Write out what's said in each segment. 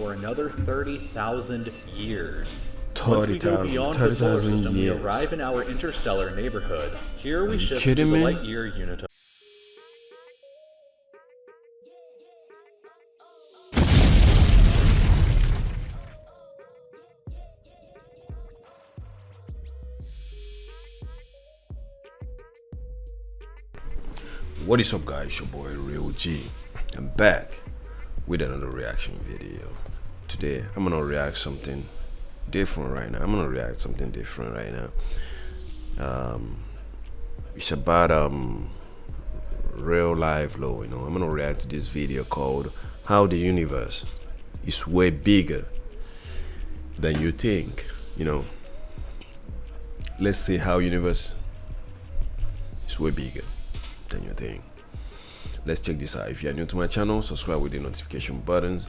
for another 30,000 years. Once we go beyond the solar system, we arrive in our interstellar neighborhood. Here we shift to the light year unit. What is up, guys? Your boy RealGee. I'm back with another reaction video. Today I'm gonna react something different right now. It's about real life law. I'm gonna react to this video called "How the Universe is Way Bigger Than You Think." Let's see how universe is way bigger than you think. Let's check this out. If you are new to my channel, subscribe with the notification buttons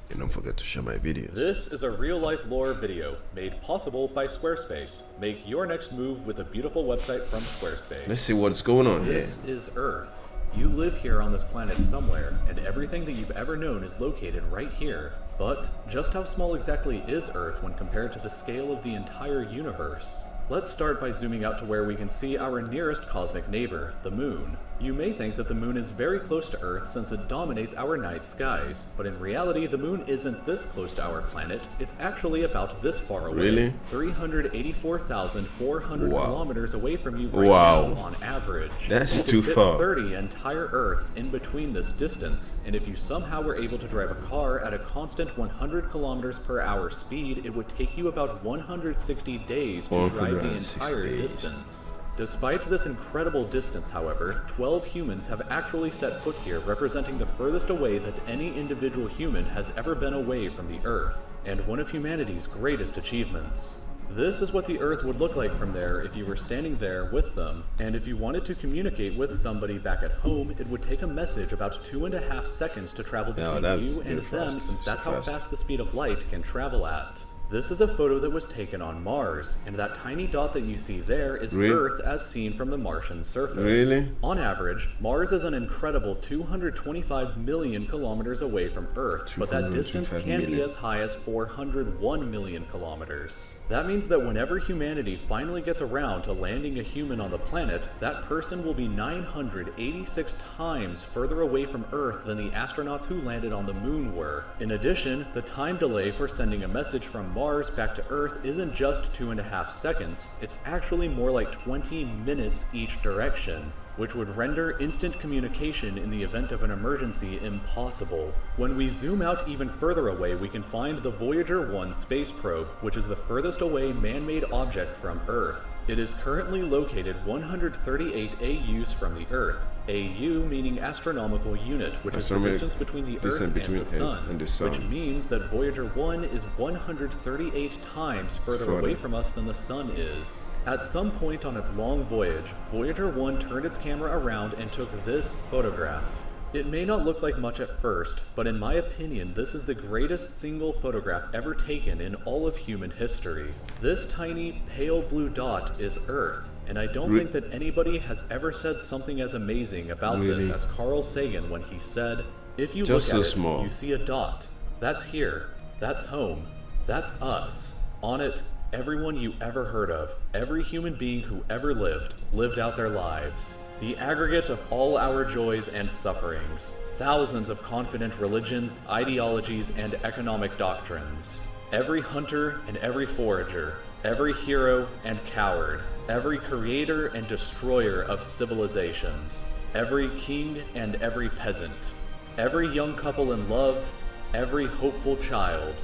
and don't forget to share my videos. This is a real-life lore video made possible by Squarespace. Make your next move with a beautiful website from Squarespace. Let's see what's going on here. This is Earth. You live here on this planet somewhere, and everything that you've ever known is located right here. But just how small exactly is Earth when compared to the scale of the entire universe? Let's start by zooming out to where we can see our nearest cosmic neighbor, the Moon. You may think that the Moon is very close to Earth since it dominates our night skies, but in reality the Moon isn't this close to our planet, it's actually about this far away. Really? 384,400 kilometers away from you right now on average. That's you too could fit far. 30 entire Earths in between this distance, and if you somehow were able to drive a car at a constant 100 kilometers per hour speed, it would take you about 160 days to drive the entire distance. Despite this incredible distance, however, 12 humans have actually set foot here, representing the furthest away that any individual human has ever been away from the Earth, and one of humanity's greatest achievements. This is what the Earth would look like from there if you were standing there with them, and if you wanted to communicate with somebody back at home, it would take a message about 2.5 seconds to travel between you and them, since that's how fast the speed of light can travel at. This is a photo that was taken on Mars, and that tiny dot that you see there is Earth as seen from the Martian surface. Really? On average, Mars is an incredible 225 million kilometers away from Earth, but that distance can be as high as 401 million kilometers. That means that whenever humanity finally gets around to landing a human on the planet, that person will be 986 times further away from Earth than the astronauts who landed on the Moon were. In addition, the time delay for sending a message from Mars back to Earth isn't just 2.5 seconds, it's actually more like 20 minutes each direction, which would render instant communication in the event of an emergency impossible. When we zoom out even further away, we can find the Voyager 1 space probe, which is the furthest away man-made object from Earth. It is currently located 138 AUs from the Earth, AU meaning astronomical unit, which is the distance between the Earth and the Sun, which means that Voyager 1 is 138 times further away from us than the Sun is. At some point on its long voyage, Voyager 1 turned its camera around and took this photograph. It may not look like much at first, but in my opinion, this is the greatest single photograph ever taken in all of human history. This tiny, pale blue dot is Earth, and I don't think that anybody has ever said something as amazing about this as Carl Sagan when he said, "If you look at it, you see a dot. That's here. That's home. That's us. On it, everyone you ever heard of, every human being who ever lived out their lives. The aggregate of all our joys and sufferings. Thousands of confident religions, ideologies, and economic doctrines. Every hunter and every forager. Every hero and coward. Every creator and destroyer of civilizations. Every king and every peasant. Every young couple in love. Every hopeful child.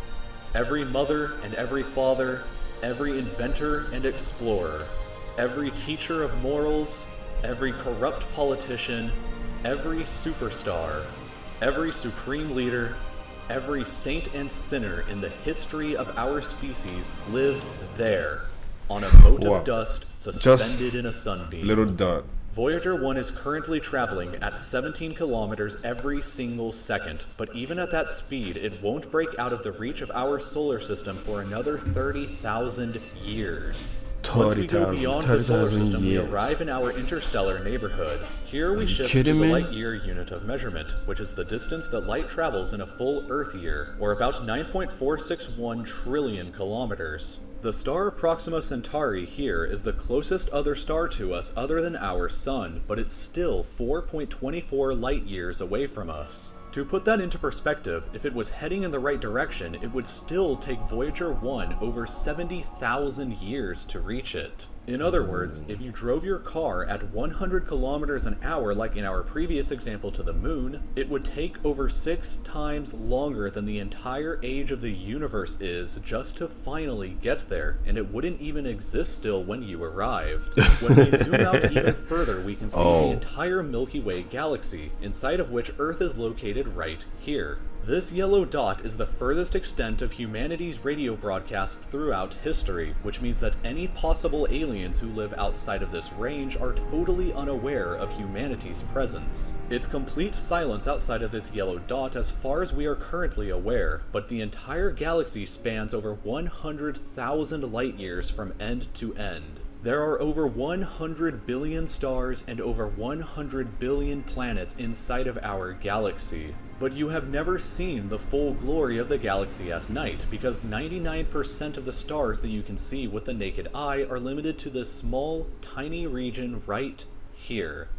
Every mother and every father. Every inventor and explorer, every teacher of morals, every corrupt politician, every superstar, every supreme leader, every saint and sinner in the history of our species lived there, on a mote of dust suspended in a sunbeam. Little dot. Voyager 1 is currently traveling at 17 kilometers every single second, but even at that speed, it won't break out of the reach of our solar system for another 30,000 years. Once we go beyond the solar 30,000 system, we years. arrive in our interstellar neighborhood. Here we shift to kidding the me? light year unit of measurement, which is the distance that light travels in a full Earth year, or about 9.461 trillion kilometers. The star Proxima Centauri here is the closest other star to us other than our Sun, but it's still 4.24 light years away from us. To put that into perspective, if it was heading in the right direction, it would still take Voyager 1 over 70,000 years to reach it. In other words, if you drove your car at 100 kilometers an hour like in our previous example to the moon, it would take over 6 times longer than the entire age of the universe is just to finally get there, and it wouldn't even exist still when you arrived. When we zoom out even further, we can see the entire Milky Way galaxy, inside of which Earth is located right here. This yellow dot is the furthest extent of humanity's radio broadcasts throughout history, which means that any possible aliens who live outside of this range are totally unaware of humanity's presence. It's complete silence outside of this yellow dot as far as we are currently aware, but the entire galaxy spans over 100,000 light years from end to end. There are over 100 billion stars and over 100 billion planets inside of our galaxy. But you have never seen the full glory of the galaxy at night, because 99% of the stars that you can see with the naked eye are limited to this small, tiny region right here.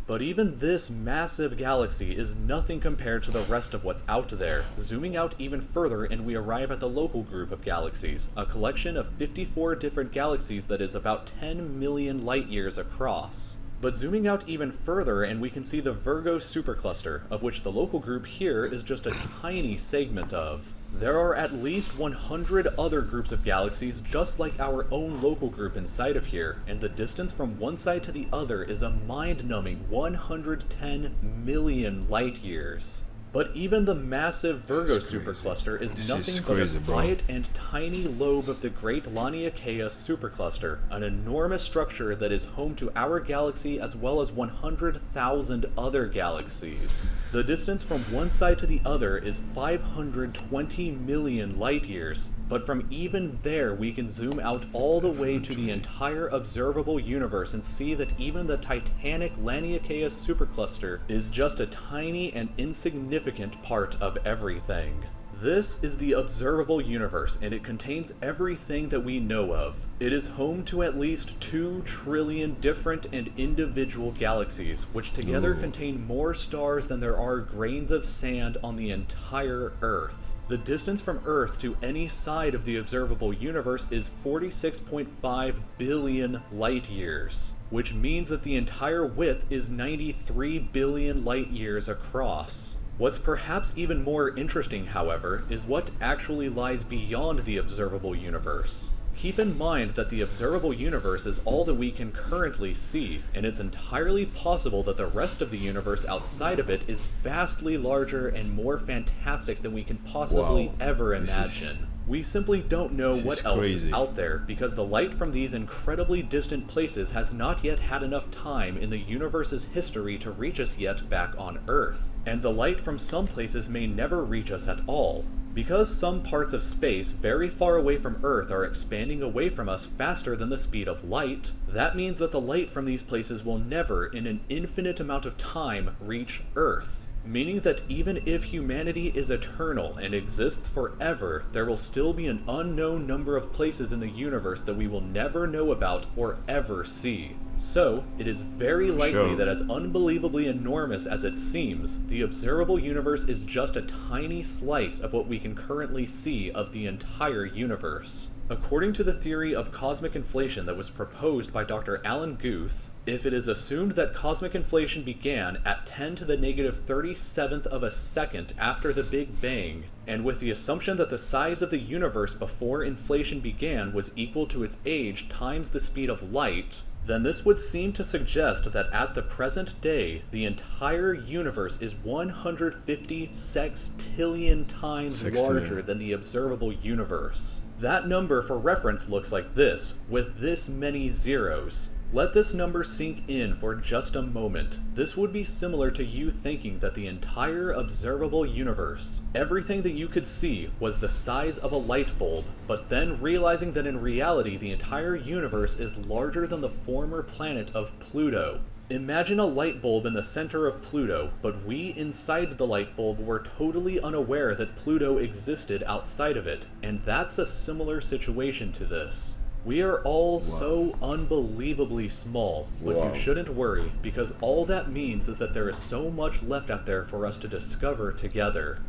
But even this massive galaxy is nothing compared to the rest of what's out there. Zooming out even further and we arrive at the local group of galaxies, a collection of 54 different galaxies that is about 10 million light years across. But zooming out even further and we can see the Virgo supercluster, of which the local group here is just a tiny segment of. There are at least 100 other groups of galaxies just like our own local group inside of here, and the distance from one side to the other is a mind-numbing 110 million light years. But even the massive Virgo supercluster is nothing but a quiet and tiny lobe of the Great Laniakea supercluster, an enormous structure that is home to our galaxy as well as 100,000 other galaxies. The distance from one side to the other is 520 million light years, but from even there we can zoom out all the way to the entire observable universe and see that even the titanic Laniakea supercluster is just a tiny and insignificant part of everything. This is the observable universe, and it contains everything that we know of. It is home to at least 2 trillion different and individual galaxies, which together contain more stars than there are grains of sand on the entire Earth. The distance from Earth to any side of the observable universe is 46.5 billion light years, which means that the entire width is 93 billion light years across. What's perhaps even more interesting, however, is what actually lies beyond the observable universe. Keep in mind that the observable universe is all that we can currently see, and it's entirely possible that the rest of the universe outside of it is vastly larger and more fantastic than we can possibly ever imagine. We simply don't know what else is out there, because the light from these incredibly distant places has not yet had enough time in the universe's history to reach us yet back on Earth. And the light from some places may never reach us at all. Because some parts of space very far away from Earth are expanding away from us faster than the speed of light, that means that the light from these places will never, in an infinite amount of time, reach Earth. Meaning that even if humanity is eternal and exists forever, there will still be an unknown number of places in the universe that we will never know about or ever see. So, it is very likely that as unbelievably enormous as it seems, the observable universe is just a tiny slice of what we can currently see of the entire universe. According to the theory of cosmic inflation that was proposed by Dr. Alan Guth, if it is assumed that cosmic inflation began at 10 to the negative 37th of a second after the Big Bang, and with the assumption that the size of the universe before inflation began was equal to its age times the speed of light, then this would seem to suggest that at the present day, the entire universe is 150 sextillion times larger than the observable universe. That number for reference looks like this, with this many zeros. Let this number sink in for just a moment. This would be similar to you thinking that the entire observable universe, everything that you could see, was the size of a light bulb, but then realizing that in reality the entire universe is larger than the former planet of Pluto. Imagine a light bulb in the center of Pluto, but we inside the light bulb were totally unaware that Pluto existed outside of it, and that's a similar situation to this. We are all so unbelievably small, but you shouldn't worry, because all that means is that there is so much left out there for us to discover together.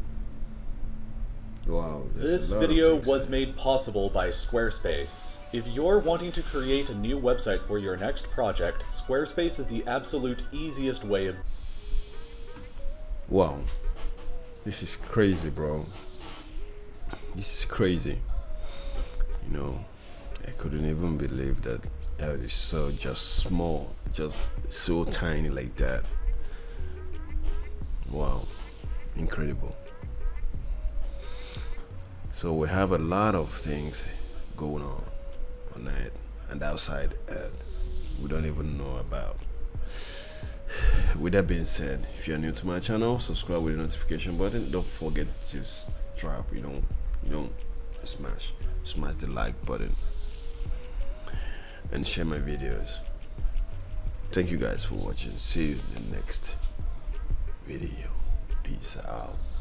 Wow, this video was made possible by Squarespace. If you're wanting to create a new website for your next project, Squarespace is the absolute easiest way of... Wow, this is crazy, bro. This is crazy. You know, I couldn't even believe that Earth is so just small, just so tiny like that. Wow, incredible. So we have a lot of things going on Earth and outside Earth we don't even know about. With that being said, if you're new to my channel, subscribe with the notification button. Don't forget to drop, smash the like button and share my videos. Thank you guys for watching. See you in the next video. Peace out.